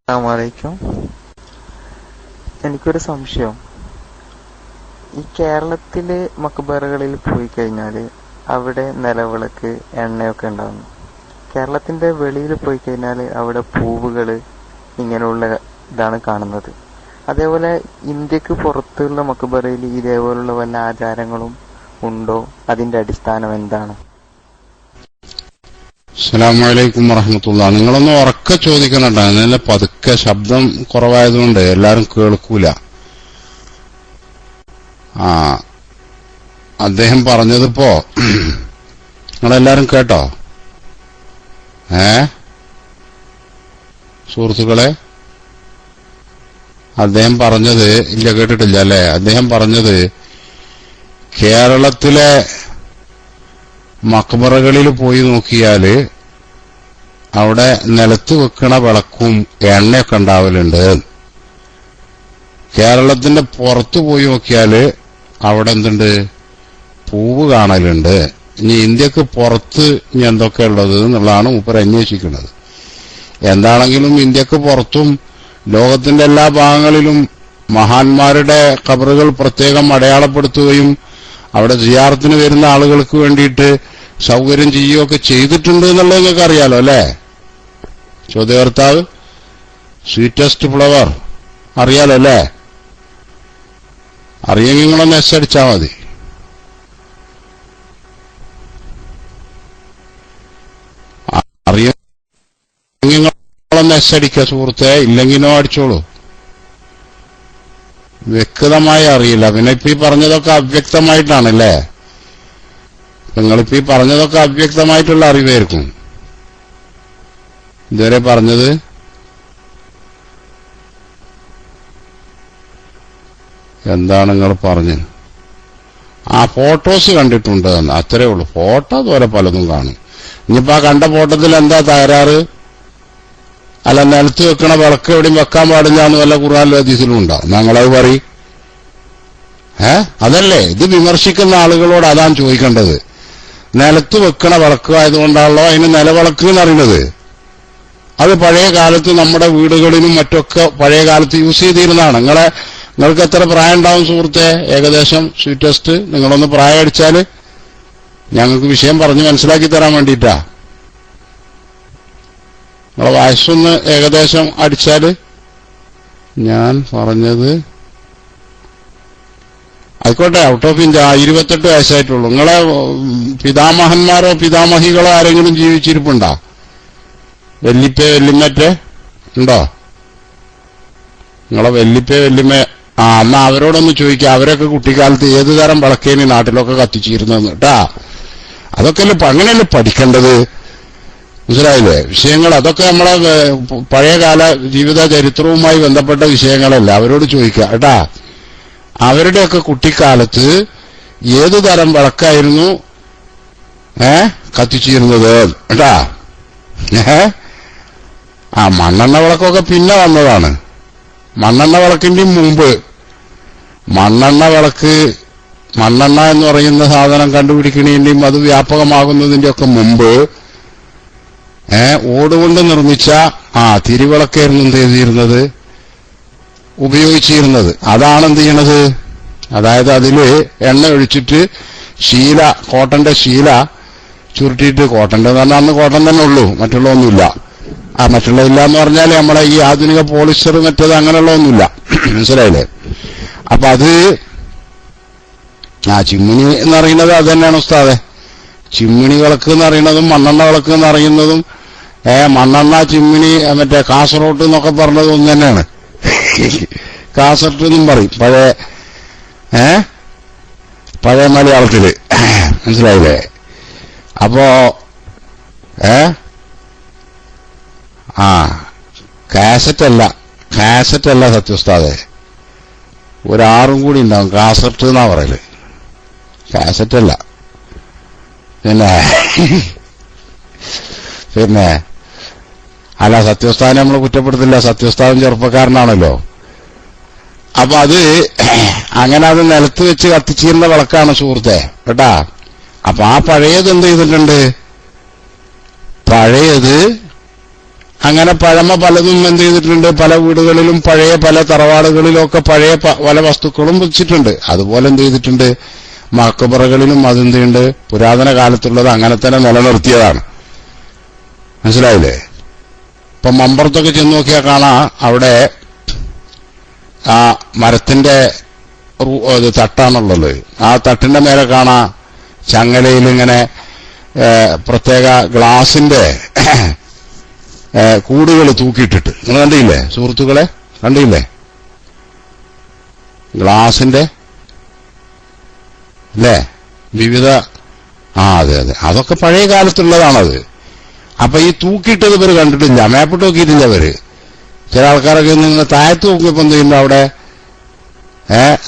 അസ്സലാമലൈക്കും. എനിക്കൊരു സംശയം. ഈ കേരളത്തിലെ മക്ബറകളിൽ പോയി കഴിഞ്ഞാൽ അവിടെ നിലവിളക്ക്, എണ്ണയൊക്കെ ഉണ്ടാകുന്നു. കേരളത്തിന്റെ വെളിയിൽ പോയി കഴിഞ്ഞാൽ അവിടെ പൂവുകൾ ഇങ്ങനെയുള്ള ഇതാണ് കാണുന്നത്. അതേപോലെ ഇന്ത്യക്ക് പുറത്തുള്ള മക്ബറയിൽ ഇതേപോലുള്ള വല്ല ആചാരങ്ങളും ഉണ്ടോ? അതിന്റെ അടിസ്ഥാനം എന്താണ്? അസ്സലാമലൈക്കും വറഹ്മത്തുള്ളാഹി. നിങ്ങളൊന്ന് ഉറക്കെ ചോദിക്കണട്ടോ, നല്ല പതുക്കെ, ശബ്ദം കുറവായതുകൊണ്ട് എല്ലാരും കേൾക്കൂല. അദ്ദേഹം പറഞ്ഞതിപ്പോ നിങ്ങളെല്ലാരും കേട്ടോ? സുഹൃത്തുക്കളെ, അദ്ദേഹം പറഞ്ഞത് ഇല്ല, കേട്ടിട്ടില്ല അല്ലെ? അദ്ദേഹം പറഞ്ഞത് കേരളത്തിലെ മക്ബറകളിൽ പോയി നോക്കിയാല് അവിടെ നിലത്ത് വെക്കണ വിളക്കും എണ്ണയൊക്കെ ഉണ്ടാവലുണ്ട്. കേരളത്തിന്റെ പുറത്തു പോയി നോക്കിയാല് അവിടെ എന്തുണ്ട്? പൂവ് കാണലുണ്ട്. ഇനി ഇന്ത്യക്ക് പുറത്ത് ഇനി എന്തൊക്കെ ഉള്ളത് എന്നുള്ളതാണ് മൂപ്പർ അന്വേഷിക്കുന്നത്. എന്താണെങ്കിലും ഇന്ത്യക്ക് പുറത്തും ലോകത്തിന്റെ എല്ലാ ഭാഗങ്ങളിലും മഹാന്മാരുടെ ഖബറുകൾ പ്രത്യേകം അടയാളപ്പെടുത്തുകയും അവിടെ സിയാറത്തിന് വരുന്ന ആളുകൾക്ക് വേണ്ടിയിട്ട് സൗകര്യം ചെയ്യുകയൊക്കെ ചെയ്തിട്ടുണ്ട് എന്നുള്ളത് നിങ്ങൾക്ക് അറിയാലോ അല്ലെ? ചോദ്യകർത്താവ് സ്വീറ്റസ്റ്റ് ഫ്ലവർ അറിയാലോ അല്ലെ? അറിയെങ്കിൽ നിങ്ങളൊന്ന് എസ് അടിച്ചാൽ മതി. അറിയെങ്കിൽ നിങ്ങളൊന്ന് എസ് അടിക്കുക സുഹൃത്തെ, ഇല്ലെങ്കിനോ അടിച്ചോളൂ. വ്യക്തമായി അറിയില്ല. പിന്നെ ഇപ്പൊ ഈ പറഞ്ഞതൊക്കെ അവ്യക്തമായിട്ടാണല്ലേ? നിങ്ങളിപ്പോ ഈ പറഞ്ഞതൊക്കെ അവ്യക്തമായിട്ടുള്ള അറിവായിരിക്കും. ഇതുവരെ പറഞ്ഞത് എന്താണ് നിങ്ങൾ പറഞ്ഞത്? ഫോട്ടോസ് കണ്ടിട്ടുണ്ട് എന്ന്, അത്രേ ഉള്ളൂ. ഫോട്ടോ അതുപോലെ പലതും കാണും. ഇനിയിപ്പോ ആ കണ്ട ഫോട്ടോത്തിൽ എന്താ തകരാറ്? അല്ല, നിലത്ത് വെക്കണ വിളക്ക് എവിടെയും വെക്കാൻ പാടില്ല എന്ന് വല്ല ഖുർആനിലും ഹദീസിലും ഉണ്ടോ? ഞങ്ങളത് പറയും. അതല്ലേ ഇത് വിമർശിക്കുന്ന ആളുകളോട് അതാണ് ചോദിക്കേണ്ടത്. നിലത്ത് വെക്കണ വിളക്ക് ആയതുകൊണ്ടാണല്ലോ അതിന് നിലവിളക്ക് എന്ന് അറിയുന്നത്. അത് പഴയ കാലത്ത് നമ്മുടെ വീടുകളിലും മറ്റൊക്കെ പഴയ കാലത്ത് യൂസ് ചെയ്തിരുന്നതാണ്. നിങ്ങൾക്ക് എത്ര പ്രായം ഉണ്ടാവും സുഹൃത്തെ? ഏകദേശം സ്വീറ്റസ്റ്റ് നിങ്ങളൊന്ന് പ്രായം അടിച്ചാല് ഞങ്ങൾക്ക് വിഷയം പറഞ്ഞ് മനസ്സിലാക്കി തരാൻ വേണ്ടിയിട്ടാ. നിങ്ങളെ വയസ്സൊന്ന് ഏകദേശം അടിച്ചാല് ഞാൻ പറഞ്ഞത് ആയിക്കോട്ടെ. Out of India 28 വയസ്സായിട്ടുള്ളൂ. നിങ്ങളെ പിതാമഹന്മാരോ പിതാമഹികളോ ആരെങ്കിലും ജീവിച്ചിരിപ്പുണ്ടോ? വല്യമ്മറ്റേ ഉണ്ടോ? നിങ്ങളെ വല്യമ്മ എന്നാ അവരോടൊന്ന് ചോദിക്കുക. അവരൊക്കെ കുട്ടിക്കാലത്ത് ഏത് തരം വിളക്കേനി നാട്ടിലൊക്കെ കത്തിച്ചിരുന്നെന്ന് കേട്ടാ. അതൊക്കെയല്ലേ അങ്ങനെയല്ലേ പഠിക്കേണ്ടത്? മനസ്സിലായില്ലേ? വിഷയങ്ങൾ അതൊക്കെ നമ്മളെ പഴയകാല ജീവിത ചരിത്രവുമായി ബന്ധപ്പെട്ട വിഷയങ്ങളല്ല. അവരോട് ചോദിക്കുക കേട്ടാ. അവരുടെയൊക്കെ കുട്ടിക്കാലത്ത് ഏതു തരം വിളക്കായിരുന്നു കത്തിച്ചിരുന്നത് കേട്ടാ. മണ്ണെണ്ണ വിളക്കൊക്കെ പിന്നെ വന്നതാണ്. മണ്ണെണ്ണ വിളക്കിന്റെ മുമ്പ് മണ്ണെണ്ണ എന്ന് പറയുന്ന സാധനം കണ്ടുപിടിക്കുന്നതിന്റെയും അത് വ്യാപകമാകുന്നതിന്റെ ഒക്കെ മുമ്പ് ഓടുകൊണ്ട് നിർമ്മിച്ച തിരിവിളക്കായിരുന്നു എന്ത് ചെയ്തിരുന്നത്? ഉപയോഗിച്ചിരുന്നത്. അതാണ് എന്ത് ചെയ്യണത്? അതായത് അതില് എണ്ണ ഒഴിച്ചിട്ട് കോട്ടന്റെ ശീല ചുരുട്ടിയിട്ട്, കോട്ടന്റെ എന്ന് പറഞ്ഞാൽ അന്ന് കോട്ടൻ തന്നെ ഉള്ളൂ, മറ്റുള്ള ഒന്നുമില്ല. മറ്റുള്ള ഇല്ല എന്ന് പറഞ്ഞാൽ നമ്മളെ ഈ ആധുനിക പോളിസ്റ്റർ മറ്റത് അങ്ങനെയുള്ള ഒന്നുമില്ല. മനസ്സിലായില്ലേ? അപ്പൊ അത് ചിമ്മിണി എന്ന് പറയുന്നത് അത് തന്നെയാണ് ഉസ്താദെ. ചിമ്മിണി വിളക്ക് എന്ന് പറയുന്നതും മണ്ണെണ്ണ വിളക്ക് എന്ന് പറയുന്നതും മണ്ണെണ്ണ, ചിമ്മിണി, മറ്റേ കാസർഗോട്ട് എന്നൊക്കെ പറഞ്ഞത് ഒന്ന് തന്നെയാണ്. കാസർഗോട്ട് എന്നും പറയും പഴയ മലയാളത്തില്. മനസ്സിലായില്ലേ? അപ്പോ കാസറ്റല്ല സത്യോസ്താദെ, ഒരാറും കൂടി ഉണ്ടാവും. കാസറ്റ് എന്നാ പറയല്, കാസറ്റല്ല. പിന്നെ അല്ല, സത്യോസ്താദിനെ നമ്മൾ കുറ്റപ്പെടുത്തില്ല. സത്യോസ്താദൻ ചെറുപ്പക്കാരനാണല്ലോ. അപ്പൊ അത് അങ്ങനെ അത് നിലത്ത് വെച്ച് കത്തിച്ചിരുന്ന വിളക്കാണ് സുഹൃത്തെ കേട്ടാ. അപ്പൊ പഴയത് എന്ത് ചെയ്തിട്ടുണ്ട്? പഴയത് അങ്ങനെ പഴമ പലതും എന്ത് ചെയ്തിട്ടുണ്ട്, പല വീടുകളിലും പഴയ പല തറവാടുകളിലൊക്കെ പഴയ പല വസ്തുക്കളും വെച്ചിട്ടുണ്ട്. അതുപോലെ എന്ത് ചെയ്തിട്ടുണ്ട്, മഖബറകളിലും അതെന്ത് ചെയ്യുന്നുണ്ട്, പുരാതന കാലത്തുള്ളത് അങ്ങനെ തന്നെ നിലനിർത്തിയതാണ്. മനസ്സിലായില്ലേ? ഇപ്പൊ മമ്പുറത്തൊക്കെ ചെന്ന് നോക്കിയാൽ കാണാം, അവിടെ ആ മരത്തിന്റെ തട്ടാണുള്ളത്. ആ തട്ടിന്റെ മേലെ കാണാ ചങ്ങലയിൽ ഇങ്ങനെ പ്രത്യേക ഗ്ലാസിന്റെ കൂടുകൾ തൂക്കിയിട്ടിട്ട്. നിങ്ങൾ കണ്ടില്ലേ സുഹൃത്തുക്കളെ? കണ്ടില്ലേ? ഗ്ലാസിന്റെ അല്ലേ വിവിധ അതെ അതെ, അതൊക്കെ പഴയ കാലത്തുള്ളതാണത്. അപ്പൊ ഈ തൂക്കിയിട്ടത് ഇവര് കണ്ടിട്ടില്ല, മേപ്പിട്ട് നോക്കിയിട്ടില്ല അവര്. ചില ആൾക്കാരൊക്കെ നിങ്ങൾ താഴത്ത് നോക്കിയപ്പോ എന്ത് ചെയ്യുന്നു, അവിടെ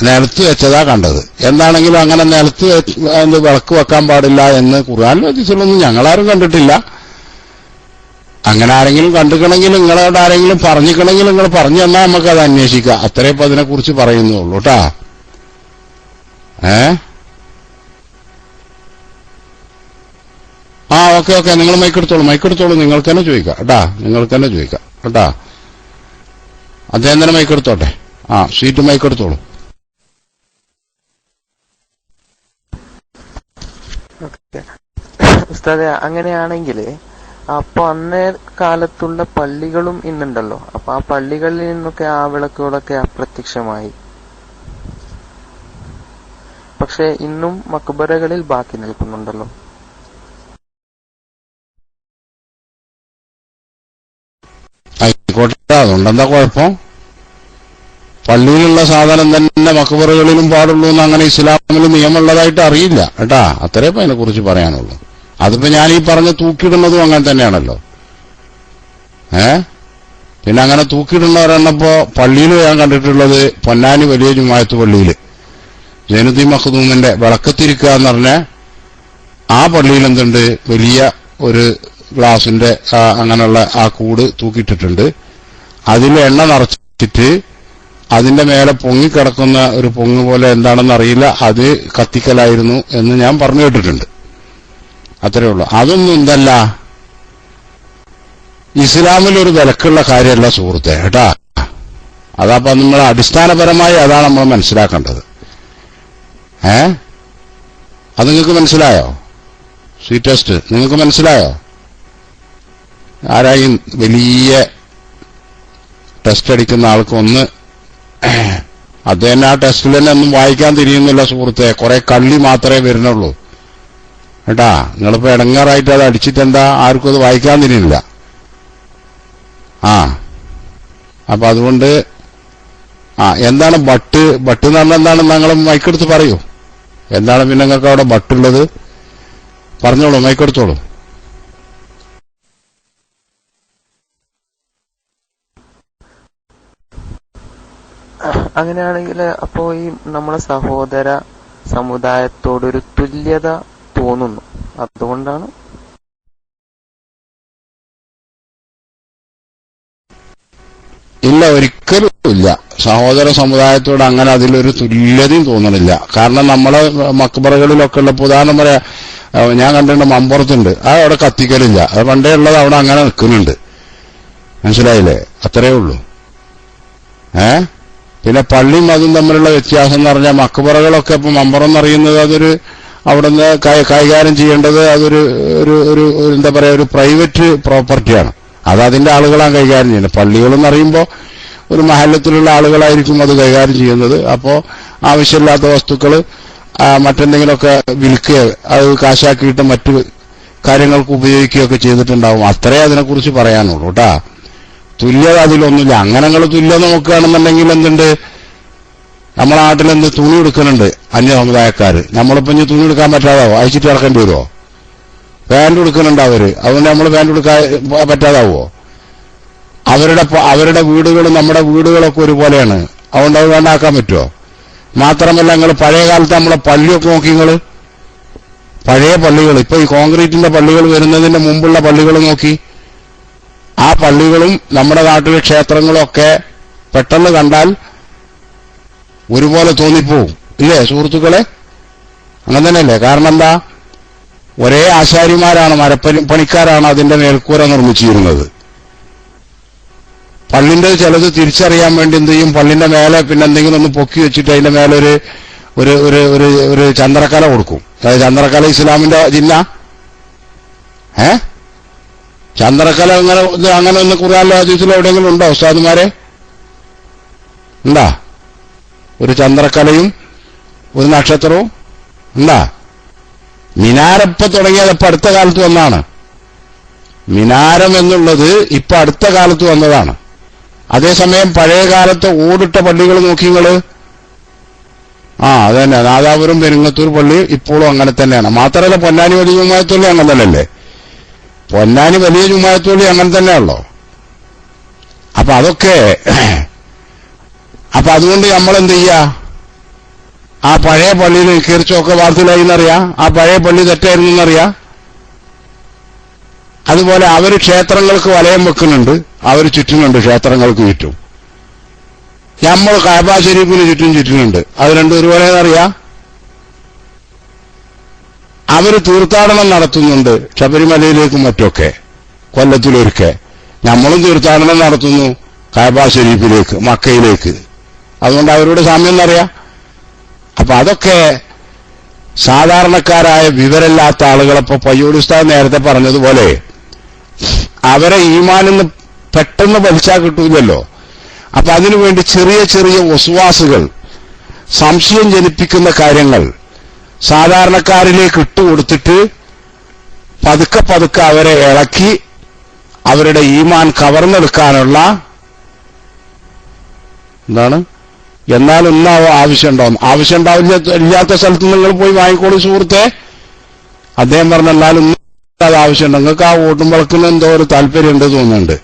നിലത്ത് വെച്ചതാ കണ്ടത്. എന്താണെങ്കിലും അങ്ങനെ നിലത്ത് വിളക്ക് വെക്കാൻ പാടില്ല എന്ന് ഖുർആനിലും ഹദീസിലൊന്നും ഞങ്ങളാരും കണ്ടിട്ടില്ല. അങ്ങനെ ആരെങ്കിലും കണ്ടിക്കണമെങ്കിൽ, നിങ്ങളോട് ആരെങ്കിലും പറഞ്ഞിക്കണമെങ്കിൽ നിങ്ങൾ പറഞ്ഞു തന്നാൽ നമുക്കത് അന്വേഷിക്കാം. അത്രേ ഇപ്പൊ അതിനെക്കുറിച്ച് പറയുന്നുള്ളൂ കേട്ടാ. ഓക്കെ, നിങ്ങൾ മൈക്കെടുത്തോളൂ, നിങ്ങൾക്ക് തന്നെ ചോദിക്കാം കേട്ടാ, നിങ്ങൾക്ക് തന്നെ ചോദിക്കാം കേട്ടാ. അദ്ദേഹം തന്നെ മൈക്കെടുത്തോട്ടെ. സീറ്റ് മൈക്കെടുത്തോളൂ. ഉസ്താദെ, അങ്ങനെയാണെങ്കിൽ അപ്പൊ അന്നേ കാലത്തുള്ള പള്ളികളും ഇന്നുണ്ടല്ലോ, അപ്പൊ ആ പള്ളികളിൽ നിന്നൊക്കെ ആ വിളക്കുകളൊക്കെ അപ്രത്യക്ഷമായി. പക്ഷെ ഇന്നും മക്ബറകളിൽ ബാക്കി നിൽക്കുന്നുണ്ടല്ലോ. ആയിക്കോട്ടെ, അതുകൊണ്ടെന്താ കുഴപ്പം? പള്ളിയിലുള്ള സാധനം തന്നെ മക്ബറകളിലും പാടുള്ളൂ എന്ന് അങ്ങനെ ഇസ്ലാമിൽ നിയമമുള്ളതായിട്ട് അറിയില്ല കേട്ടാ. അത്രേ ഇപ്പൊ അതിനെ കുറിച്ച് പറയാനുള്ളൂ. അതിപ്പോ ഞാൻ ഈ പറഞ്ഞ തൂക്കിയിടുന്നതും അങ്ങനെ തന്നെയാണല്ലോ. പിന്നെ അങ്ങനെ തൂക്കിയിടുന്നവരെണ്ണപ്പോ പള്ളിയിൽ ഞാൻ കണ്ടിട്ടുള്ളത് പൊന്നാനി വലിയ ജുമാഅത്ത് പള്ളിയിൽ ജൈനുദ്ദീൻ മഖ്ദൂമിന്റെ വിളക്കത്തിരിക്കുക എന്ന് പറഞ്ഞ ആ പള്ളിയിൽ എന്തുണ്ട്, വലിയ ഒരു ഗ്ലാസിന്റെ അങ്ങനെയുള്ള ആ കൂട് തൂക്കിയിട്ടിട്ടുണ്ട്. അതിൽ എണ്ണ നിറച്ചിട്ട് അതിന്റെ മേലെ പൊങ്ങിക്കിടക്കുന്ന ഒരു പൊങ്ങ് പോലെ എന്താണെന്ന് അറിയില്ല, അത് കത്തിക്കലായിരുന്നു എന്ന് ഞാൻ പറഞ്ഞു കേട്ടിട്ടുണ്ട്. അത്രേ ഉള്ളൂ. അതൊന്നും എന്തല്ല ഇസ്ലാമിൽ ഒരു വിലക്കുള്ള കാര്യമല്ല സുഹൃത്തെ കേട്ടാ. അതപ്പോ നമ്മൾ അടിസ്ഥാനപരമായി അതാണ് നമ്മൾ മനസ്സിലാക്കേണ്ടത്. അത് നിങ്ങൾക്ക് മനസ്സിലായോ? സ്വീറ്റ് ടെസ്റ്റ് നിങ്ങൾക്ക് മനസ്സിലായോ? ആരായി വലിയ ടെസ്റ്റ് അടിക്കുന്ന ആൾക്കൊന്ന് അദ്ദേഹം ആ ടെസ്റ്റിൽ തന്നെ ഒന്നും വായിക്കാൻ തിരിയുന്നില്ല സുഹൃത്തെ, കുറെ കള്ളി മാത്രമേ വരുന്നുള്ളൂ കേട്ടാ. നിങ്ങളിപ്പോ ഇടങ്ങാറായിട്ട് അത് അടിച്ചിട്ടെന്താ, ആർക്കും അത് വായിക്കാൻ തിരിയില്ല. അപ്പൊ അതുകൊണ്ട് എന്താണ് ബട്ട് എന്ന് പറഞ്ഞാൽ എന്താണ്? നിങ്ങൾ മൈക്കെടുത്ത് പറയൂ. എന്താണ് പിന്നെ നിങ്ങൾക്ക് അവിടെ ബട്ടുള്ളത്? പറഞ്ഞോളൂ, മൈക്കെടുത്തോളൂ. അങ്ങനെയാണെങ്കിൽ അപ്പോ ഈ നമ്മളെ സഹോദര സമുദായത്തോടൊരു തുല്യത തോന്നുന്നു, അതുകൊണ്ടാണ്. ഇല്ല, ഒരിക്കലും ഇല്ല. സഹോദര സമുദായത്തോട് അങ്ങനെ അതിലൊരു തുല്യതയും തോന്നണില്ല. കാരണം നമ്മളെ മക്ബറകളിലൊക്കെ ഉള്ള ഉദാഹരണം പറയാ, ഞാൻ കണ്ടിട്ടുണ്ട് മമ്പുറത്തുണ്ട്, അത് അവിടെ കത്തിക്കലില്ല. അത് പണ്ടേ ഉള്ളത് അവിടെ അങ്ങനെ നിൽക്കുന്നുണ്ട്. മനസ്സിലായില്ലേ? അത്രേ ഉള്ളൂ. പിന്നെ പള്ളിയും അതും തമ്മിലുള്ള വ്യത്യാസം എന്ന് പറഞ്ഞാൽ മക്ബറകളൊക്കെ ഇപ്പൊ മമ്പുറം എന്നറിയുന്നത് അതൊരു അവിടുന്ന് കൈകാര്യം ചെയ്യേണ്ടത് അതൊരു എന്താ പറയാ, ഒരു പ്രൈവറ്റ് പ്രോപ്പർട്ടിയാണ്. അത് അതിന്റെ ആളുകളാണ് കൈകാര്യം ചെയ്യുന്നത്. പള്ളികളെന്ന് പറയുമ്പോൾ ഒരു മഹല്ലത്തിലുള്ള ആളുകളായിരിക്കും അത് കൈകാര്യം ചെയ്യുന്നത്. അപ്പോ ആവശ്യമില്ലാത്ത വസ്തുക്കൾ മറ്റെന്തെങ്കിലുമൊക്കെ വിൽക്കുകയോ അത് കാശാക്കിയിട്ട് മറ്റു കാര്യങ്ങൾക്ക് ഉപയോഗിക്കുകയൊക്കെ ചെയ്തിട്ടുണ്ടാവും. അത്രേ അതിനെക്കുറിച്ച് പറയാനുള്ളൂ കേട്ടാ. തുല്യത അതിലൊന്നുമില്ല. അങ്ങനെ നിങ്ങൾ തുല്യത നോക്കുകയാണെന്നുണ്ടെങ്കിൽ എന്തുണ്ട്, നമ്മളെ നാട്ടിലെന്ത് തുണി എടുക്കുന്നുണ്ട് അന്യ സമുദായക്കാര്. നമ്മളിപ്പോ ഇനി തുണി എടുക്കാൻ പറ്റാതാവോ? അയച്ചിട്ട് ഇറക്കേണ്ടി വരുമോ? പാന്റ് എടുക്കുന്നുണ്ട് അവര്, അതുകൊണ്ട് നമ്മൾ പാന്റ് എടുക്കാൻ പറ്റാതാവോ? അവരുടെ വീടുകളും നമ്മുടെ വീടുകളൊക്കെ ഒരുപോലെയാണ്. അതുകൊണ്ട് അത് വേണ്ടാക്കാൻ പറ്റുമോ? മാത്രമല്ല, നിങ്ങൾ പഴയ കാലത്ത് നമ്മളെ പള്ളിയൊക്കെ നോക്കി, നിങ്ങൾ പഴയ പള്ളികൾ, ഇപ്പൊ ഈ കോൺക്രീറ്റിന്റെ പള്ളികൾ വരുന്നതിന്റെ മുമ്പുള്ള പള്ളികൾ നോക്കി, ആ പള്ളികളും നമ്മുടെ നാട്ടിലെ ക്ഷേത്രങ്ങളും ഒക്കെ പെട്ടെന്ന് കണ്ടാൽ ഒരുപോലെ തോന്നിപ്പോവും. ഇല്ലേ സുഹൃത്തുക്കളെ? അങ്ങനെ തന്നെയല്ലേ? കാരണം എന്താ, ഒരേ ആശാരിമാരാണ്, മരപ്പണിക്കാരാണ് അതിന്റെ മേൽക്കൂര നിർമ്മിച്ചിരുന്നത്. പള്ളിന്റെ ചിലത് തിരിച്ചറിയാൻ വേണ്ടി എന്ത് ചെയ്യും, പള്ളിന്റെ മേലെ പിന്നെ എന്തെങ്കിലും ഒന്ന് പൊക്കി വെച്ചിട്ട് അതിന്റെ മേലെ ഒരു ചന്ദ്രക്കല കൊടുക്കും. അതായത് ചന്ദ്രക്കല ഇസ്ലാമിന്റെ ജിന്ന ചന്ദ്രക്കല അങ്ങനെ ഒന്ന് ഖുർആനിലോ ഹദീസിലോ എവിടെയെങ്കിലും ഉണ്ടോ ഉസ്താദുമാരെ? ഉണ്ടാ? ഒരു ചന്ദ്രക്കലയും ഒരു നക്ഷത്രവും ഉണ്ടാ? മിനാരപ്പ തുടങ്ങിയത് ഇപ്പൊ അടുത്ത കാലത്ത് വന്നതാണ്. മിനാരം എന്നുള്ളത് ഇപ്പൊ അടുത്ത കാലത്ത് വന്നതാണ്. അതേസമയം പഴയ കാലത്ത് ഓടിട്ട പള്ളികൾ നോക്കി നിങ്ങള്. അതന്നെ നാദാപുരം പെരുങ്ങത്തൂർ പള്ളി ഇപ്പോഴും അങ്ങനെ തന്നെയാണ്. മാത്രമല്ല പൊന്നാനി വലിയ ജുമാഅത്തുപള്ളി അങ്ങനെ തന്നെയല്ലേ? പൊന്നാനി വലിയ ജുമാഅത്തുപള്ളി അങ്ങനെ തന്നെയാണല്ലോ. അപ്പൊ അതുകൊണ്ട് നമ്മളെന്ത് ചെയ്യാ, ആ പഴയ പള്ളിയിൽ കീർച്ചൊക്കെ വാർത്തയിലായി എന്നറിയാം, ആ പഴയ പള്ളി തെറ്റായിരുന്നു എന്നറിയാം. അതുപോലെ അവര് ക്ഷേത്രങ്ങൾക്ക് വലയം വെക്കുന്നുണ്ട്, അവർ ചുറ്റുന്നുണ്ട് ക്ഷേത്രങ്ങൾക്ക് ചുറ്റും. നമ്മൾ കഅബ ശരീഫിന് ചുറ്റുന്നുണ്ട്, അത് രണ്ടും ഒരുപോലെ എന്നറിയാം. അവര് തീർത്ഥാടനം നടത്തുന്നുണ്ട് ശബരിമലയിലേക്കും മറ്റൊക്കെ, കൊല്ലത്തിലൊരിക്കെ. നമ്മളും തീർത്ഥാടനം നടത്തുന്നു കഅബ ശരീഫിലേക്ക്, മക്കയിലേക്ക്. അതുകൊണ്ട് അവരോട് സാമ്യം എന്നറിയാം. അപ്പൊ അതൊക്കെ സാധാരണക്കാരായ വിവരമില്ലാത്ത ആളുകളെപ്പോ പയ്യോടി ഉസ്താദ് നേരത്തെ പറഞ്ഞതുപോലെ അവരെ ഈമാനിന്ന് പെട്ടെന്ന് വലിച്ചാൽ കിട്ടൂലല്ലോ. അപ്പൊ അതിനുവേണ്ടി ചെറിയ ചെറിയ വസ്വാസുകൾ, സംശയം ജനിപ്പിക്കുന്ന കാര്യങ്ങൾ സാധാരണക്കാരിലേക്ക് ഇട്ടുകൊടുത്തിട്ട് പതുക്കെ പതുക്കെ അവരെ ഇളക്കി അവരുടെ ഈമാൻ കവർന്നെടുക്കാനുള്ള എന്നാലും ആവശ്യമുണ്ടാവും. ആവശ്യം ഇല്ലാത്ത സ്ഥലത്ത് നിങ്ങൾ പോയി വാങ്ങിക്കോളൂ സുഹൃത്തെ. അദ്ദേഹം പറഞ്ഞ എന്നാലും അത് ആവശ്യമുണ്ട്. നിങ്ങൾക്ക് ആ വോട്ടും വിളക്കുന്ന എന്തോ ഒരു താല്പര്യമുണ്ട് തോന്നുന്നുണ്ട്.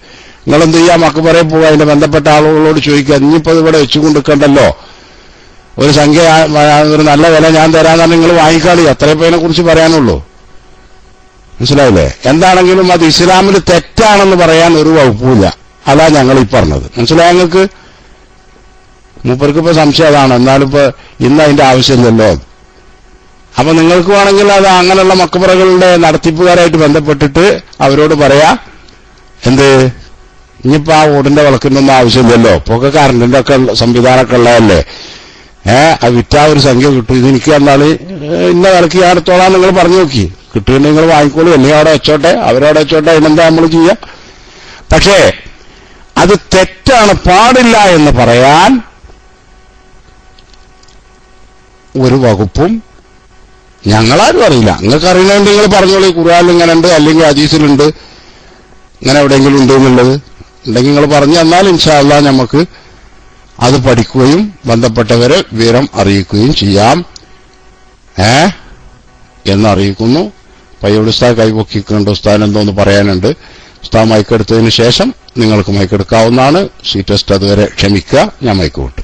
നിങ്ങളെന്ത് ചെയ്യാ, മക്കബറയിൽ പോവുക, അതിന്റെ ബന്ധപ്പെട്ട ആളുകളോട് ചോദിക്കുക, ഇനിയിപ്പോ ഇവിടെ വെച്ചുകൊണ്ടിരിക്കണ്ടല്ലോ, ഒരു സംഖ്യ ഒരു നല്ല വില ഞാൻ തരാന്നാണ് നിങ്ങൾ വാങ്ങിക്കാളി. അത്രയപ്പോ അതിനെ കുറിച്ച് പറയാനുള്ളൂ. മനസ്സിലായില്ലേ? എന്താണെങ്കിലും അത് ഇസ്ലാമിൽ തെറ്റാണെന്ന് പറയാൻ ഒരു വകുപ്പില്ല. അതാ ഞങ്ങൾ ഈ പറഞ്ഞത്. മനസ്സിലായ നിങ്ങൾക്ക്? മൂപ്പർക്കിപ്പോ സംശയം അതാണ്. എന്നാലിപ്പോ ഇന്ന് അതിന്റെ ആവശ്യമില്ലല്ലോ. അപ്പൊ നിങ്ങൾക്ക് വേണമെങ്കിൽ അത് അങ്ങനെയുള്ള മക്കബറകളുടെ നടത്തിപ്പുകാരായിട്ട് ബന്ധപ്പെട്ടിട്ട് അവരോട് പറയാ, എന്ത് ഇനിയിപ്പോ ആ ഓടിന്റെ വിളക്കിനൊന്നും ആവശ്യമില്ലല്ലോ, ഇപ്പൊക്കെ കറണ്ടിന്റെ ഒക്കെ സംവിധാനമൊക്കെ ഉള്ളതല്ലേ, അത് വിറ്റാ ഒരു സംഖ്യ കിട്ടും, ഇതെനിക്ക് എന്നാല് ഇന്ന വിലക്ക് ഞാൻ എടുത്തോളാം നിങ്ങൾ പറഞ്ഞു നോക്കി. കിട്ടുന്നുണ്ടെങ്കിൽ നിങ്ങൾ വാങ്ങിക്കോളൂ, എന്നെ അവിടെ വെച്ചോട്ടെ, അവരവിടെ വെച്ചോട്ടെ, അതിനെന്താ നമ്മൾ ചെയ്യാം. പക്ഷേ അത് തെറ്റാണ്, പാടില്ല എന്ന് പറയാൻ ഒരു വകുപ്പും ഞങ്ങളാരും അറിയില്ല. നിങ്ങൾക്ക് അറിയണമെങ്കിൽ നിങ്ങൾ പറഞ്ഞോളൂ, ഖുർആനിൽ ഇങ്ങനെ ഉണ്ട്, അല്ലെങ്കിൽ ഹദീസിലുണ്ട്, ഇങ്ങനെ എവിടെയെങ്കിലും ഉണ്ട് എന്നുള്ളത് ഉണ്ടെങ്കിൽ നിങ്ങൾ പറഞ്ഞു തന്നാൽ ഇൻഷാ അല്ലാഹ് നമുക്ക് അത് പഠിക്കുകയും ബന്ധപ്പെട്ടവരെ വിവരം അറിയിക്കുകയും ചെയ്യാം എന്നറിയിക്കുന്നു. പയ്യോട് ഉസ്താദ് കൈപൊക്കിക്കുന്നുണ്ട്. ഉസ്താദിന് എന്തോന്ന് പറയാനുണ്ട്. ഉസ്താദ് മൈക്കെടുത്തതിന് ശേഷം നിങ്ങൾക്ക് മൈക്കെടുക്കാവുന്നതാണ്. സി ടെസ്റ്റ് അതുവരെ ക്ഷമിക്കുക. ഞാൻ മൈക്ക് വിട്ടു.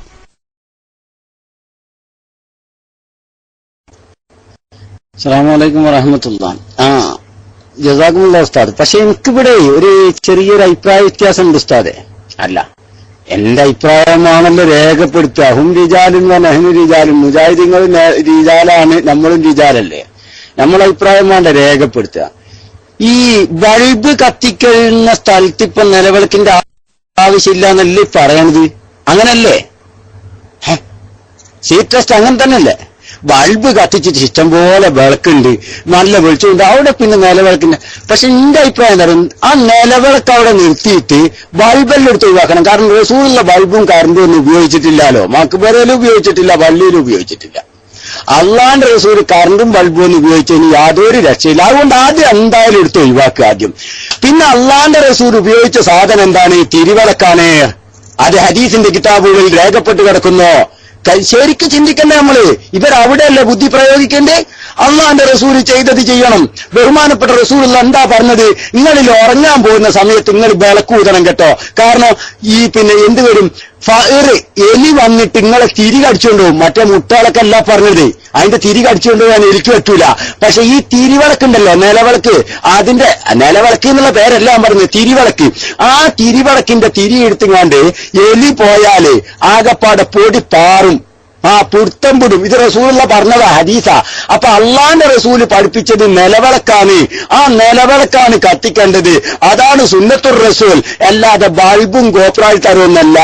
അസ്സലാമു അലൈക്കും വറഹ്മത്തുള്ളാഹി. ജസാക്കുമുല്ലാഹ് ഉസ്താദ്. പക്ഷെ എനിക്കിവിടെ ഒരു ചെറിയൊരു അഭിപ്രായ വ്യത്യാസമുണ്ട് ഉസ്താദെ. അല്ല, എന്റെ അഭിപ്രായമാണല്ലോ രേഖപ്പെടുത്തുക. ഹും റിജാലും നഹ്നു റിജാലും, മുജാഹിദീങ്ങൾ റിജാലാണ്, നമ്മളും റിജാലല്ലേ. നമ്മളെ അഭിപ്രായം വേണ്ട രേഖപ്പെടുത്തുക. ഈ ബൾബ് കത്തിക്കുന്ന സ്ഥലത്ത് ഇപ്പൊ നിലവിളക്കിന്റെ ആവശ്യമില്ല എന്നല്ലേ പറയണത്? അങ്ങനല്ലേ? സീറ്റ് ടെസ്റ്റ് അങ്ങനെ തന്നെയല്ലേ? ബൾബ് കത്തിച്ചിട്ട് ഇഷ്ടം പോലെ വിളക്കുണ്ട്, നല്ല വെളിച്ചമുണ്ട്, അവിടെ പിന്നെ നിലവിളക്കിന്റെ. പക്ഷെ എന്റെ അഭിപ്രായം എന്താ പറയുക, ആ നിലവിളക്ക് അവിടെ നിർത്തിയിട്ട് ബൾബെല്ലാം എടുത്ത് ഒഴിവാക്കണം. കാരണം റസൂലുള്ള ബൾബും കറണ്ടും ഒന്നും ഉപയോഗിച്ചിട്ടില്ലല്ലോ. മക്ബറയിലും ഉപയോഗിച്ചിട്ടില്ല, പള്ളിയിലും ഉപയോഗിച്ചിട്ടില്ല. അള്ളാന്റെ റസൂൽ കറണ്ടും ബൾബും ഒന്നും ഉപയോഗിച്ചതിന് യാതൊരു രക്ഷയില്ല. അതുകൊണ്ട് ആദ്യം എന്തായാലും എടുത്ത് ഒഴിവാക്കുക ആദ്യം. പിന്നെ അള്ളാന്റെ റസൂൽ ഉപയോഗിച്ച സാധനം എന്താണ്? തിരിവിളക്കാണ്. അത് ഹദീസിന്റെ കിതാബുകളിൽ രേഖപ്പെട്ട് കിടക്കുന്നു. ശരിക്കും ചിന്തിക്കണ്ടേ നമ്മള്? ഇവരവിടെയല്ലേ ബുദ്ധി പ്രയോഗിക്കണ്ടേ? അള്ളാന്റെ റസൂൽ ചെയ്തത് ചെയ്യണം. ബഹുമാനപ്പെട്ട റസൂൽ എന്താ പറഞ്ഞത്? നിങ്ങളിൽ ഉറങ്ങാൻ പോകുന്ന സമയത്ത് നിങ്ങൾ വിളക്കൂതണം കേട്ടോ. കാരണം ഈ എന്ത് വരും, എലി വന്നിട്ട് നിങ്ങളെ തിരികടിച്ചുകൊണ്ട് പോകും. മറ്റേ മുട്ടകളൊക്കെ അല്ല പറഞ്ഞത്, അതിന്റെ തിരികടിച്ചുകൊണ്ട് പോകാൻ എനിക്ക് പറ്റൂല. പക്ഷെ ഈ തിരിവിളക്കുണ്ടല്ലോ, നിലവിളക്ക്, അതിന്റെ നിലവിളക്ക് എന്നുള്ള പേരെല്ലാം പറഞ്ഞത് തിരിവിളക്ക്. ആ തിരിവിളക്കിന്റെ തിരി എടുത്തുങ്ങാണ്ട് എലി പോയാല് ആകപ്പാടെ പൊടി പാറും. പുടുത്തം വിടും. ഇത് റസൂലുള്ള പറഞ്ഞതാ, ഹദീസാ. അപ്പൊ അള്ളാന്റെ റസൂല് പഠിപ്പിച്ചത് നിലവിളക്കാണ്. ആ നിലവിളക്കാണ് കത്തിക്കേണ്ടത്. അതാണ് സുന്നത്തുർ റസൂൽ, അല്ലാതെ ബൾബും ഗോപ്രാൾക്കാരൊന്നല്ല.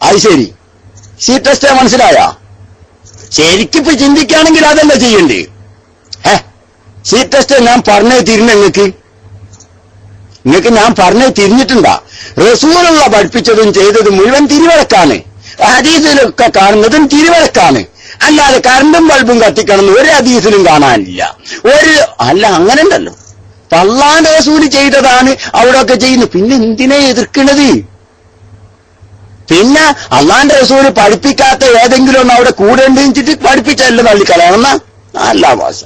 അത് ശരി. സി ടെസ്റ്റ് മനസ്സിലായോ? ശരിക്കിപ്പോ ചിന്തിക്കുകയാണെങ്കിൽ അതല്ല ചെയ്യണ്ടേ. സി ടെസ്റ്റ് ഞാൻ പറഞ്ഞത് തിരിഞ്ഞ നിങ്ങൾക്ക് ഞാൻ പറഞ്ഞത് തിരിഞ്ഞിട്ടുണ്ടാ? റസൂലുള്ള പഠിപ്പിച്ചതും ചെയ്തതും മുഴുവൻ തിരുവിളക്കാണ്. ഹദീസിലൊക്കെ കാണുന്നതും തിരുവിളക്കാണ്. അല്ലാതെ കറണ്ടും ബൾബും കത്തിക്കണമെന്ന് ഒരു ഹദീസിലും കാണാനില്ല. അല്ല, അങ്ങനെ ഉണ്ടല്ലോ. അല്ലാഹുവിന്റെ റസൂല് ചെയ്തതാണ് അവിടെയൊക്കെ ചെയ്യുന്നത്. പിന്നെ എന്തിനെ എതിർക്കണത്? പിന്നെ അള്ളാന്റെ റസൂല് പഠിപ്പിക്കാത്ത ഏതെങ്കിലും ഒന്ന് അവിടെ കൂടെ ഉണ്ടെന്നിട്ട് പഠിപ്പിച്ചല്ല തള്ളിക്കളയണമെന്ന നല്ല ഭാഷ.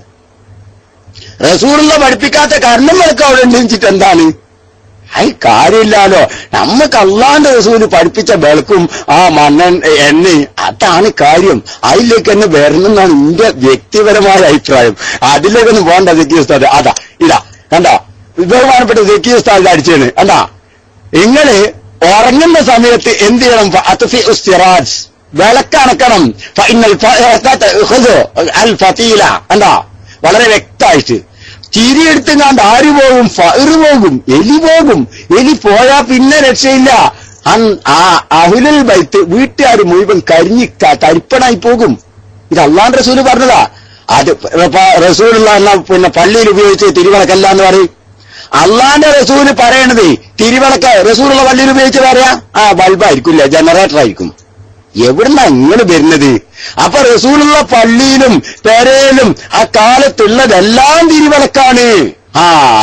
റസൂലുള്ള പഠിപ്പിക്കാത്ത കർണം വിളക്ക് അവിടെ ഉണ്ടെന്നിട്ട് എന്താണ്? കാര്യമില്ലാലോ. നമുക്ക് അള്ളാന്റെ റസൂല് പഠിപ്പിച്ച വിളക്കും ആ എണ്ണയും അതാണ് കാര്യം. അതിലേക്ക് തന്നെ വരണമെന്നാണ് എന്റെ വ്യക്തിപരമായ അഭിപ്രായം. അതിലേക്കൊന്നും പോകണ്ട. സെക്കി ഉസ്താദ് ഇതാ കണ്ടോ, ബഹുമാനപ്പെട്ട സെക്കി ഉസ്താദ് അടിച്ചേന് കണ്ടാ. നിങ്ങള് ഉറങ്ങുന്ന സമയത്ത് എന്ത് ചെയ്യണം? സിറാജ്, വിളക്കണക്കണം. അൽ ഫതീല കണ്ടാ, വളരെ വ്യക്തമായിട്ട് തിരിയെടുത്തുങ്ങാണ്ട് ആര് പോകും? ഫഅറ് പോകും, എലി പോകും. എലി പോയാ പിന്നെ രക്ഷയില്ല. അഹ്ലുൽ ബൈത്ത് വീട്ടുകാർ മുഴുവൻ തരിപ്പണായി പോകും. ഇത് അള്ളാന്റെ റസൂല് പറഞ്ഞതാ. അത് റസൂലുള്ള പിന്നെ പള്ളിയിൽ ഉപയോഗിച്ച് തിരുവിളക്കല്ല എന്ന് പറയും. അള്ളാന്റെ റസൂല് പറയണത് തിരുവിളക്ക് റസൂലുള്ള പള്ളിയിൽ ഉപയോഗിച്ച് പറയാ ബൾബായിരിക്കില്ല, ജനറേറ്റർ ആയിരിക്കും. എവിടുന്നാ നിങ്ങൾ വരുന്നത്? അപ്പൊ റസൂലുള്ള പള്ളിയിലും പെരയിലും ആ കാലത്തുള്ളതെല്ലാം തിരുവിളക്കാണ്.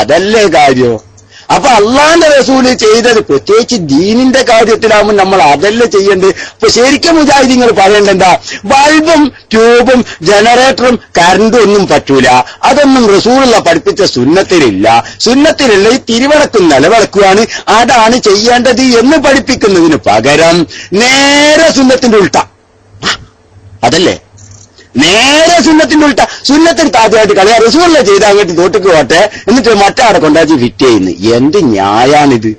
അതല്ലേ കാര്യം. അപ്പൊ അള്ളാന്റെ റസൂല് ചെയ്തത് പ്രത്യേകിച്ച് ദീനിന്റെ കാര്യത്തിലാവുമ്പോൾ നമ്മൾ അതല്ലേ ചെയ്യേണ്ടത്. അപ്പൊ ശരിക്കും മുജാഹിദീങ്ങൾ പറയേണ്ടെന്താ? ബൾബും ട്യൂബും ജനറേറ്ററും കറണ്ടും ഒന്നും പറ്റൂല. അതൊന്നും റസൂലുള്ള പഠിപ്പിച്ച സുന്നത്തിലില്ല. സുന്നത്തിലുള്ള ഈ തിരുവിളക്കും നിലവിളക്കുവാണ്, അതാണ് ചെയ്യേണ്ടത് എന്ന് പഠിപ്പിക്കുന്നതിന് പകരം നേരെ സുന്നത്തിന്റെ ഉൾട്ട. അതല്ലേ നേരെ സുന്നത്തിന്റെ ഉൾട്ട. സുന്നത്തിന് ആദ്യമായിട്ട് കളയാ റസൂലുള്ള ചെയ്ത് അങ്ങോട്ട് തോട്ടിക്ക് പോട്ടെ, എന്നിട്ട് മറ്റാടെ കൊണ്ടാച്ച് ഫിറ്റ് ചെയ്യുന്നു. എന്ത് ന്യായാണിത്?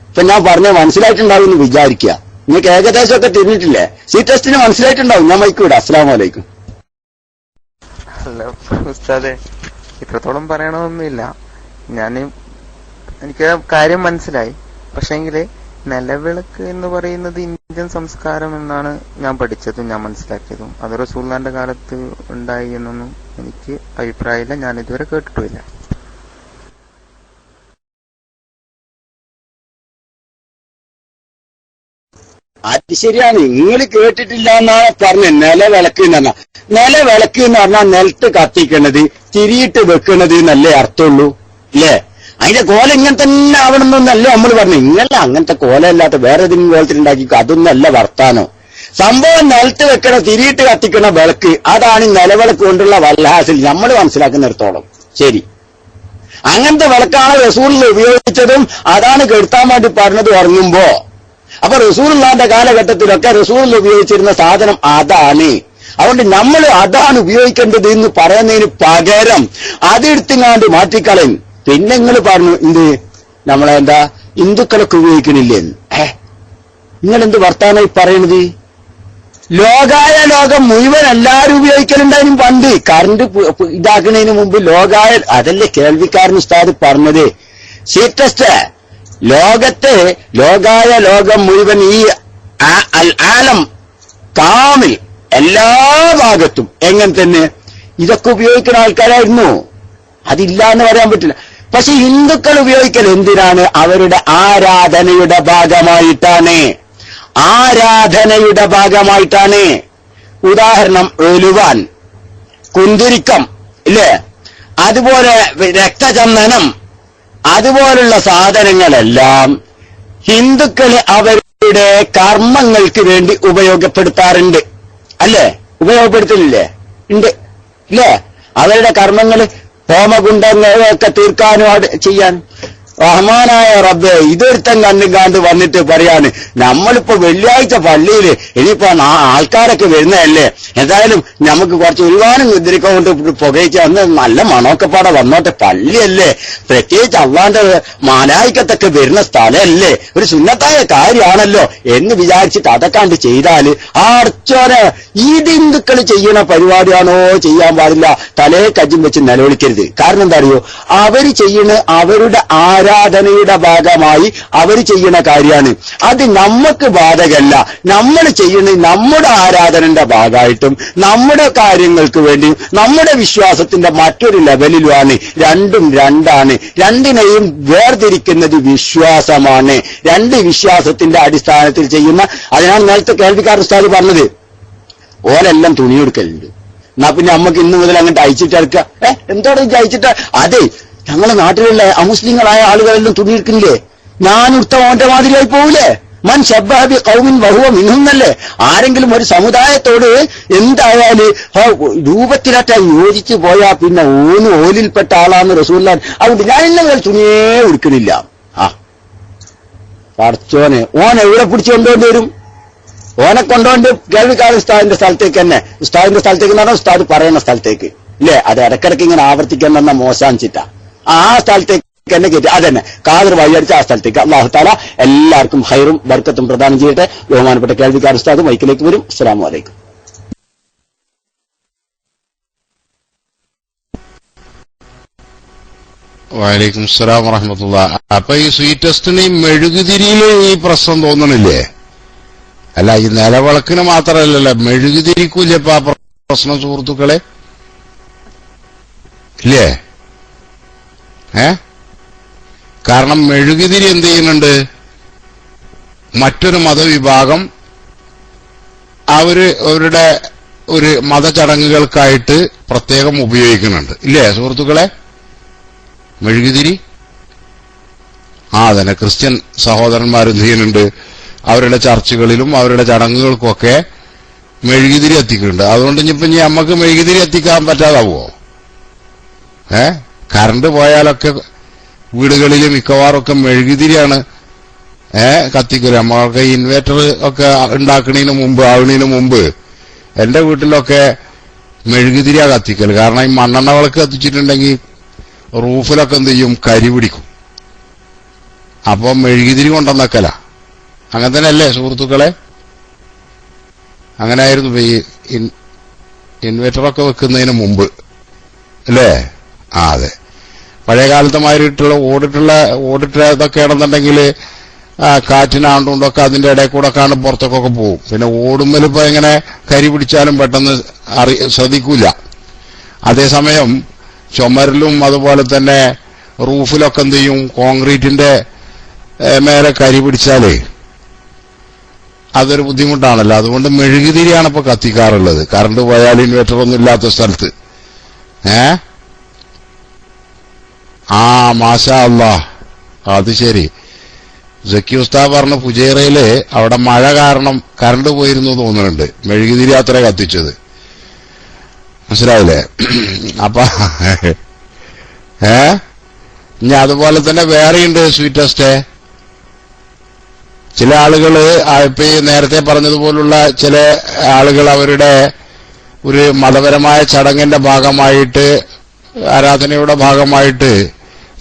ഇപ്പൊ ഞാൻ പറഞ്ഞ മനസ്സിലായിട്ടുണ്ടാവും എന്ന് വിചാരിക്കുക. നിങ്ങൾക്ക് ഏകദേശമൊക്കെ തിരിഞ്ഞിട്ടില്ലേ? സി ടെസ്റ്റിന് മനസ്സിലായിട്ടുണ്ടാവും. ഞാൻ മൈക്കൂടെ. അസ്സലാമു അലൈക്കും. അല്ല ഉസ്താദെ, ഇത്രത്തോളം പറയണമെന്നില്ല. എനിക്ക് കാര്യം മനസ്സിലായി. പക്ഷേങ്കില് നിലവിളക്ക് എന്ന് പറയുന്നത് ഇന്ത്യൻ സംസ്കാരം എന്നാണ് ഞാൻ പഠിച്ചതും ഞാൻ മനസ്സിലാക്കിയതും. അത് റസൂലുള്ളാഹിന്റെ കാലത്ത് ഉണ്ടായി എന്നൊന്നും എനിക്ക് അഭിപ്രായമില്ല. ഞാൻ ഇതുവരെ കേട്ടിട്ടുമില്ല. അത് ശരിയാണ്, നിങ്ങൾ കേട്ടിട്ടില്ല എന്നാണ് പറഞ്ഞത്. നിലവിളക്ക് എന്ന് പറഞ്ഞാൽ നിലവിളക്ക് എന്ന് പറഞ്ഞാൽ നിലത്ത് കത്തിക്കണത്, തിരിയിട്ട് വെക്കണത് എന്നല്ലേ അർത്ഥമുള്ളൂ, അല്ലേ? അതിന്റെ കോല ഇങ്ങനെ തന്നെ ആവണമെന്നല്ലേ നമ്മൾ പറഞ്ഞു. ഇങ്ങനെ അങ്ങനത്തെ കോലല്ലാത്ത വേറെ ഏതെങ്കിലും കോലത്തിലുണ്ടാക്കിക്കോ, അതൊന്നല്ല വർത്താനോ. സംഭവം നിലത്ത് വെക്കണ തിരിയിട്ട് കത്തിക്കണ വിളക്ക്, അതാണ് നിലവിളക്ക് കൊണ്ടുള്ള വല്ലാസിൽ നമ്മൾ മനസ്സിലാക്കുന്നിടത്തോളം. ശരി, അങ്ങനത്തെ വിളക്കാണ് റസൂലിൽ ഉപയോഗിച്ചതും അതാണ് കെടുത്താൻ വേണ്ടി പറഞ്ഞത് ഉറങ്ങുമ്പോ. അപ്പൊ റസൂലുള്ളാഹിന്റെ കാലഘട്ടത്തിലൊക്കെ റസൂലിൽ ഉപയോഗിച്ചിരുന്ന സാധനം അതാണ്. അതുകൊണ്ട് നമ്മൾ അതാണ് ഉപയോഗിക്കേണ്ടത് എന്ന് പറയുന്നതിന് പകരം അതെടുത്തിങ്ങാണ്ട് മാറ്റിക്കളയും. പിന്നെ നിങ്ങൾ പറഞ്ഞു എന്ത് നമ്മളെന്താ ഹിന്ദുക്കളൊക്കെ ഉപയോഗിക്കണില്ലേന്ന്. നിങ്ങളെന്ത് വർത്താനായി പറയണത്? ലോകായ ലോകം മുഴുവൻ എല്ലാവരും ഉപയോഗിക്കലുണ്ടായിരുന്നു പണ്ട്. കറണ്ട് ഇതാക്കുന്നതിന് മുമ്പ് ലോകായ, അതല്ലേ കേൾവിക്കാരൻ ഉസ്താദ് പറഞ്ഞത്. സി ടെസ്റ്റ് ലോകത്തെ ലോകായ ലോകം മുഴുവൻ ഈ ആലം കാമിൽ എല്ലാ ഭാഗത്തും എങ്ങനെ തന്നെ ഇതൊക്കെ ഉപയോഗിക്കുന്ന ആൾക്കാരായിരുന്നു. അതില്ല എന്ന് പറയാൻ പറ്റില്ല. പക്ഷെ ഹിന്ദുക്കൾ ഉപയോഗിക്കൽ എന്തിനാണ്? അവരുടെ ആരാധനയുടെ ഭാഗമായിട്ടാണ്. ആരാധനയുടെ ഭാഗമായിട്ടാണ്. ഉദാഹരണം എലുവാൻ, കുന്തിരിക്കം ഇല്ലേ, അതുപോലെ രക്തചന്ദനം, അതുപോലുള്ള സാധനങ്ങളെല്ലാം ഹിന്ദുക്കൾ അവരുടെ കർമ്മങ്ങൾക്ക് വേണ്ടി ഉപയോഗപ്പെടുത്താറുണ്ട്. അല്ലേ? ഉപയോഗപ്പെടുത്തലില്ലേ? ഉണ്ട് ഇല്ലേ? അവരുടെ കർമ്മങ്ങൾ ഹോമകുണ്ടങ്ങളൊക്കെ തീർക്കാനും ചെയ്യാൻ റഹ്മാനായ റബ്ബേ, ഇതൊരുത്തം കണ്ട് വന്നിട്ട് പറയാണ് നമ്മളിപ്പോ വെള്ളിയാഴ്ച പള്ളിയില് ഇനിയിപ്പോ ആൾക്കാരൊക്കെ വരുന്നതല്ലേ, എന്തായാലും നമുക്ക് കുറച്ച് ഒരുപാട് മുദ്രിക്ക കൊണ്ട് പുകയിച്ച് അന്ന് നല്ല മണമൊക്കെ പാടെ വന്നോട്ടെ, പള്ളിയല്ലേ, പ്രത്യേകിച്ച് അള്ളാന്റെ മലായിക്കത്തൊക്കെ വരുന്ന സ്ഥലമല്ലേ, ഒരു സുന്നത്തായ കാര്യമാണല്ലോ എന്ന് വിചാരിച്ചിട്ട് അതൊക്കെ ചെയ്താല് അർച്ചോനെ ഇത് ഹിന്ദുക്കൾ ചെയ്യണ പരിപാടിയാണോ ചെയ്യാൻ പാടില്ല. തലേ കജ്ജും വെച്ച് നിലവിളിക്കരുത്. കാരണം എന്താ അറിയോ, അവര് ചെയ്യുന്ന അവരുടെ ആരാധനയുടെ ഭാഗമായി അവർ ചെയ്യുന്ന കാര്യമാണ്. അത് നമുക്ക് ബാധകല്ല. നമ്മൾ ചെയ്യുന്ന നമ്മുടെ ആരാധനയുടെ ഭാഗമായിട്ടും നമ്മുടെ കാര്യങ്ങൾക്ക് വേണ്ടിയും നമ്മുടെ വിശ്വാസത്തിന്റെ മറ്റൊരു ലെവലിലുമാണ്. രണ്ടും രണ്ടാണ്. രണ്ടിനെയും വേർതിരിക്കുന്നത് വിശ്വാസമാണ്. രണ്ട് വിശ്വാസത്തിന്റെ അടിസ്ഥാനത്തിൽ ചെയ്യുന്ന, അതിനാണ് നേരത്തെ കേൾവിക്കാർ ഉസ്താദ് പറഞ്ഞത് ഓലെല്ലാം തുണിയെടുക്കലുണ്ട്. എന്നാ പിന്നെ നമുക്ക് ഇന്ന് മുതൽ അങ്ങോട്ട് അയച്ചിട്ടെടുക്കുക. എന്തോടെ അയച്ചിട്ട്? അതെ, ഞങ്ങളെ നാട്ടിലുള്ള അമുസ്ലിങ്ങളായ ആളുകളെല്ലാം തുണിയെടുക്കുന്നില്ലേ, ഞാനുടുത്ത ഓന്റെ മാതിരിയായി പോവില്ലേ? മൻ ശബ്ബഹബി ഖൗമിൻ വഹുവ മിൻഹുന്നല്ലേ. ആരെങ്കിലും ഒരു സമുദായത്തോട് എന്തായാലും രൂപത്തിലാറ്റ യോജിച്ചു പോയാ പിന്നെ ഓലിൽപ്പെട്ട ആളാന്ന് റസൂലുള്ളാഹി. അതുകൊണ്ട് ഞാൻ ഇന്ന മുതൽ തുണിയേ ഉടുക്കുന്നില്ല. പടച്ചോനെ, ഓൻ എവിടെ പിടിച്ചു കൊണ്ടുകൊണ്ട് വരും? ഓനെ കൊണ്ടുകൊണ്ട് കേൾവിക്കാരൻ ഉസ്താദിന്റെ സ്ഥലത്തേക്ക് തന്നെ, ഉസ്താദിന്റെ സ്ഥലത്തേക്ക് എന്ന് പറഞ്ഞാൽ ഉസ്താദ് പറയുന്ന സ്ഥലത്തേക്ക് ഇല്ലേ, അത് ഇടക്കിടക്ക് ഇങ്ങനെ ആവർത്തിക്കാൻ തന്ന മോശാഞ്ചിട്ട ആ സ്ഥലത്തേക്ക് തന്നെ കയറ്റി അതന്നെ കാതർ വഴിയടിച്ച് ആ സ്ഥലത്തേക്ക്. അല്ലാഹു തആല എല്ലാവർക്കും ഖൈറും ബർക്കത്തും പ്രദാനം ചെയ്യട്ടെ. ബഹുമാനപ്പെട്ട കേൾവിക്കാർ ഉസ്താദ് മൈക്കിലേക്ക് വരും. അസ്സലാമു അലൈക്കും. വലൈക്കും അസ്സലാം വറഹ്മത്തുള്ളാഹി. അപ്പൊ ഈ സ്വീറ്റസ്റ്റിനെയും മെഴുകുതിരിയിലും ഈ പ്രശ്നം തോന്നണില്ലേ? അല്ല, ഈ നിലവിളക്കിന് മാത്രമല്ലല്ലോ, മെഴുകുതിരിക്കൂല്ലപ്പോ ആ പ്രശ്നം സുഹൃത്തുക്കളെ, ഇല്ലേ? കാരണം മെഴുകുതിരി എന്ത് ചെയ്യുന്നുണ്ട്, മറ്റൊരു മതവിഭാഗം അവരുടെ ഒരു മതചടങ്ങുകൾക്കായിട്ട് പ്രത്യേകം ഉപയോഗിക്കുന്നുണ്ട്, ഇല്ലേ സുഹൃത്തുക്കളെ? മെഴുകുതിരി അതന്നെ ക്രിസ്ത്യൻ സഹോദരന്മാരെന്ത് ചെയ്യുന്നുണ്ട്, അവരുടെ ചർച്ചുകളിലും അവരുടെ ചടങ്ങുകൾക്കൊക്കെ മെഴുകുതിരി എത്തിക്കുന്നുണ്ട്. അതുകൊണ്ട് ഇനിയിപ്പോ നമുക്ക് മെഴുകുതിരി എത്തിക്കാൻ പറ്റാതാവോ? കറണ്ട് പോയാലൊക്കെ വീടുകളിൽ മിക്കവാറൊക്കെ മെഴുകുതിരിയാണ് കത്തിക്കല്. നമ്മൾക്ക് ഇൻവേർട്ടർ ഒക്കെ ആവുന്നതിന് മുമ്പ് എന്റെ വീട്ടിലൊക്കെ മെഴുകുതിരിയാ കത്തിക്കല്. കാരണം ഈ മണ്ണെണ്ണ വിളക്ക് കത്തിച്ചിട്ടുണ്ടെങ്കിൽ റൂഫിലൊക്കെ എന്ത് ചെയ്യും, കരി പിടിക്കും. അപ്പൊ മെഴുകുതിരി കൊണ്ടുവന്നക്കല. അങ്ങനെ തന്നെ അല്ലേ സുഹൃത്തുക്കളെ? അങ്ങനെ ആയിരുന്നു ഈ ഇൻവേർട്ടറൊക്കെ വെക്കുന്നതിന് മുമ്പ്, അല്ലേ? അതെ. പഴയ കാലത്തമായിട്ടുള്ള ഓടിട്ട ഇതൊക്കെ ആണെന്നുണ്ടെങ്കിൽ കാറ്റിനാണ്ടുകൊണ്ടൊക്കെ അതിന്റെ ഇടയിൽ കൂടെ ഒക്കെ പുറത്തൊക്കെ പോകും. പിന്നെ ഓടുമ്പലിപ്പോ എങ്ങനെ കരി പിടിച്ചാലും പെട്ടെന്ന് ശ്രദ്ധിക്കൂല. അതേസമയം ചുമരിലും അതുപോലെ തന്നെ റൂഫിലൊക്കെ എന്ത് ചെയ്യും, കോൺക്രീറ്റിന്റെ മേലെ കരി പിടിച്ചാലേ അതൊരു ബുദ്ധിമുട്ടാണല്ലോ. അതുകൊണ്ട് മെഴുകുതിരിയാണ് ഇപ്പൊ കത്തിക്കാറുള്ളത്, കറണ്ട് പോയാൽ ഇൻവേർട്ടർ ഒന്നും ഇല്ലാത്ത സ്ഥലത്ത്. മാഷാ അല്ലാഹ്. അത് ശരി. സക്കി ഉസ്താദ് പറഞ്ഞ ഫുജൈറയില് അവിടെ മഴ കാരണം കറണ്ട് പോയിരുന്നു തോന്നുന്നുണ്ട്, മെഴുകുതിരി അത്ര കത്തിച്ചത്. മനസ്സിലായില്ലേ? അപ്പൊ ഇനി അതുപോലെ തന്നെ വേറെയുണ്ട് സ്വീറ്റസ്റ്റ്. ചില ആളുകള് ഇപ്പൊ നേരത്തെ പറഞ്ഞതുപോലുള്ള ചില ആളുകൾ അവരുടെ ഒരു മതപരമായ ചടങ്ങിന്റെ ഭാഗമായിട്ട്, ആരാധനയുടെ ഭാഗമായിട്ട്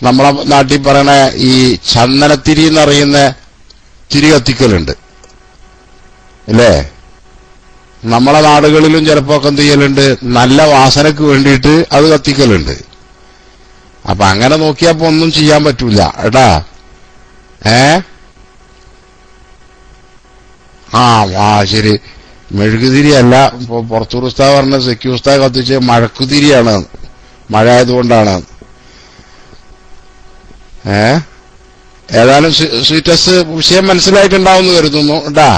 നമ്മളെ നാട്ടിൽ പറയണ ഈ ചന്ദനത്തിരി എന്നറിയുന്ന തിരി കത്തിക്കലുണ്ട്, അല്ലേ? നമ്മളെ നാടുകളിലും ചിലപ്പോ എന്ത് ചെയ്യലുണ്ട്, നല്ല വാസനക്ക് വേണ്ടിയിട്ട് അത് കത്തിക്കലുണ്ട്. അപ്പൊ അങ്ങനെ നോക്കിയപ്പോ ഒന്നും ചെയ്യാൻ പറ്റൂല ഏട്ടാ. ശരി. മെഴുകുതിരി അല്ല, ഇപ്പൊ പുറത്തൂർ ഉസ്താദ് പറഞ്ഞ സെക്യു ഉസ്താദ് കത്തിച്ച് മഴക്കുതിരിയാണ്, മഴ ആയതുകൊണ്ടാണ്. ഏതായാലും സ്വീറ്റസ് വിഷയം മനസ്സിലായിട്ടുണ്ടാവുമെന്ന് കരുതുന്നു കേട്ടാ.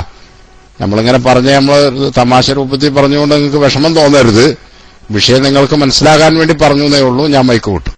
നമ്മളിങ്ങനെ നമ്മള് തമാശ രൂപത്തിൽ പറഞ്ഞുകൊണ്ട് നിങ്ങൾക്ക് വിഷമം തോന്നരുത്. വിഷയം നിങ്ങൾക്ക് മനസ്സിലാകാൻ വേണ്ടി പറഞ്ഞു എന്നേ ഉള്ളൂ. ഞാൻ മൈക്ക് വിട്ടു.